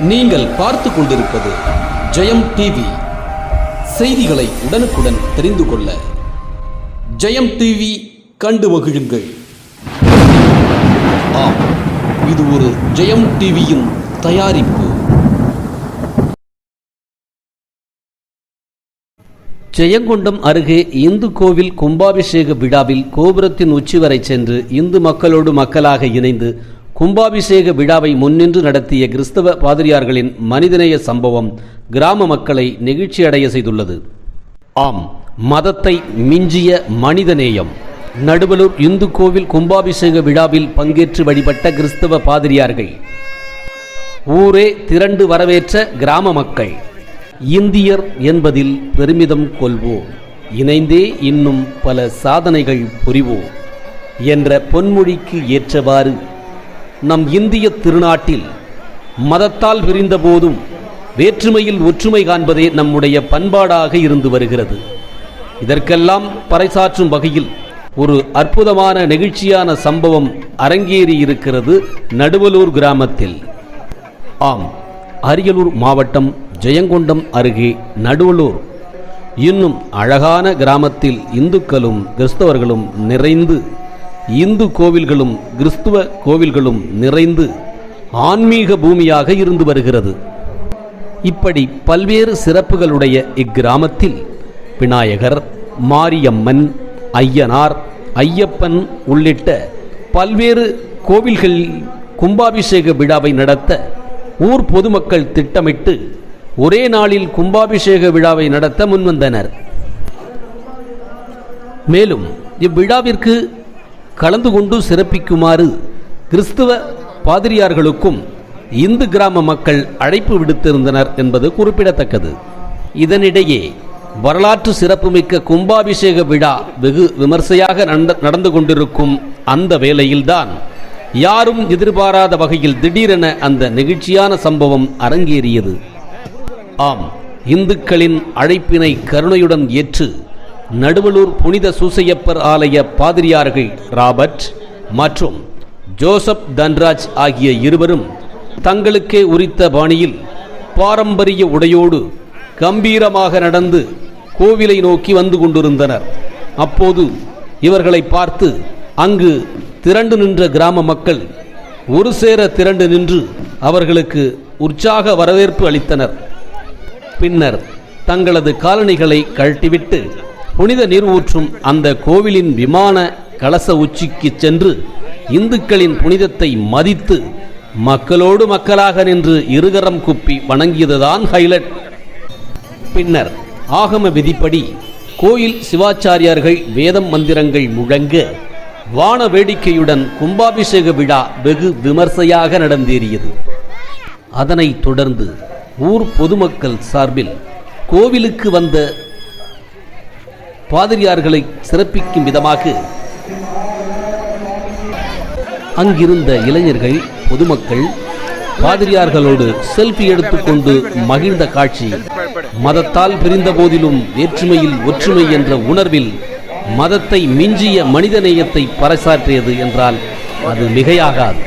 நீங்கள் பார்த்து கொண்டிருப்பது ஜெயம் டிவி. செய்திகளை உடனுக்குடன் தெரிந்து கொள்ள ஜெயம் டிவி கண்டு மகிழுங்கள். ஆம், இது ஒரு ஜெயம் டிவியின் தயாரிப்பு. ஜெயங்கொண்டம் அருகே இந்து கோவில் கும்பாபிஷேக விழாவில் கோபுரத்தின் உச்சி வரை சென்று இந்து மக்களோடு மக்களாக இணைந்து கும்பாபிஷேக விழாவை முன்னின்று நடத்திய கிறிஸ்தவ பாதிரியார்களின் மனிதநேய சம்பவம் கிராம மக்களை நெகிழ்ச்சியடைய செய்துள்ளது. ஆம், மதத்தை மிஞ்சிய மனிதநேயம். நடுவலூர் இந்து கோவில் கும்பாபிஷேக விழாவில் பங்கேற்று வழிபட்ட கிறிஸ்தவ பாதிரியார்கள், ஊரே திரண்டு வரவேற்ற கிராம மக்கள். இந்தியர் என்பதில் பெருமிதம் கொள்வோம், இணைந்தே இன்னும் பல சாதனைகள் புரிவோம் என்ற பொன்மொழிக்கு ஏற்றவாறு நம் இந்திய திருநாட்டில் மதத்தால் பிரிந்த போதும் வேற்றுமையில் ஒற்றுமை காண்பதே நம்முடைய பண்பாடாக இருந்து வருகிறது. இதற்கெல்லாம் பறைசாற்றும் வகையில் ஒரு அற்புதமான நெகிழ்ச்சியான சம்பவம் அரங்கேறி இருக்கிறது நடுவலூர் கிராமத்தில். ஆம், அரியலூர் மாவட்டம் ஜெயங்கொண்டம் அருகே நடுவலூர் இன்னும் அழகான கிராமத்தில் இந்துக்களும் கிறிஸ்தவர்களும் நிறைந்து, இந்து கோவில்களும் கிறிஸ்துவ கோவில்களும் நிறைந்து ஆன்மீக பூமியாக இருந்து வருகிறது. இப்படி பல்வேறு சிறப்புகளுடைய இக்கிராமத்தில் விநாயகர், மாரியம்மன், ஐயனார், ஐயப்பன் உள்ளிட்ட பல்வேறு கோவில்கள் கும்பாபிஷேக விழாவை நடத்த ஊர் பொதுமக்கள் திட்டமிட்டு ஒரே நாளில் கும்பாபிஷேக விழாவை நடத்த முன்வந்தனர். மேலும் இவ்விழாவிற்கு கலந்து கொண்டு சிறப்பிக்குமாறு கிறிஸ்துவ பாதிரியார்களுக்கும் இந்து கிராம மக்கள் அழைப்பு விடுத்திருந்தனர் என்பது குறிப்பிடத்தக்கது. இதனிடையே வரலாற்று சிறப்புமிக்க கும்பாபிஷேக விழா வெகு விமர்சையாக நடந்து கொண்டிருக்கும் அந்த வேளையில்தான் யாரும் எதிர்பாராத வகையில் திடீரென அந்த நெகிழ்ச்சியான சம்பவம் அரங்கேறியது. ஆம், இந்துக்களின் அழைப்பினை கருணையுடன் ஏற்று நடுவலூர் புனித சூசையப்பர் ஆலய பாதிரியார்கள் ராபர்ட் மற்றும் ஜோசப் தன்ராஜ் ஆகிய இருவரும் தங்களுக்கே உரித்த பாணியில் பாரம்பரிய உடையோடு கம்பீரமாக நடந்து கோவிலை நோக்கி வந்து கொண்டிருந்தனர். அப்போது இவர்களை பார்த்து அங்கு திரண்டு நின்ற கிராம மக்கள் ஒரு சேர திரண்டு நின்று அவர்களுக்கு உற்சாக வரவேற்பு அளித்தனர். பின்னர் தங்களது காலணிகளை கழட்டிவிட்டு புனித நீர் ஊற்றும் அந்த கோவிலின் விமான கலச உச்சிக்கு சென்று இந்துக்களின் புனிதத்தை மதித்து மக்களோடு மக்களாக நின்று இருகரம் குப்பி வணங்கியதுதான் ஹைலைட். பின்னர் ஆகம விதிப்படி கோயில் சிவாச்சாரியார்கள் வேதம் மந்திரங்கள் முழங்க வான வேடிக்கையுடன் கும்பாபிஷேக விழா வெகு விமர்சையாக நடந்தேறியது. அதனைத் தொடர்ந்து ஊர் பொதுமக்கள் சார்பில் கோவிலுக்கு வந்த பாதிரியார்களை சிறப்பிக்கும் விதமாக அங்கிருந்த இளைஞர்கள், பொதுமக்கள் பாதிரியார்களோடு செல்ஃபி எடுத்துக்கொண்டு மகிழ்ந்த காட்சி மதத்தால் பிரிந்த போதிலும் வேற்றுமையில் ஒற்றுமை என்ற உணர்வில் மதத்தை மிஞ்சிய மனிதநேயத்தை பறைசாற்றியது என்றால் அது மிகையாகாது.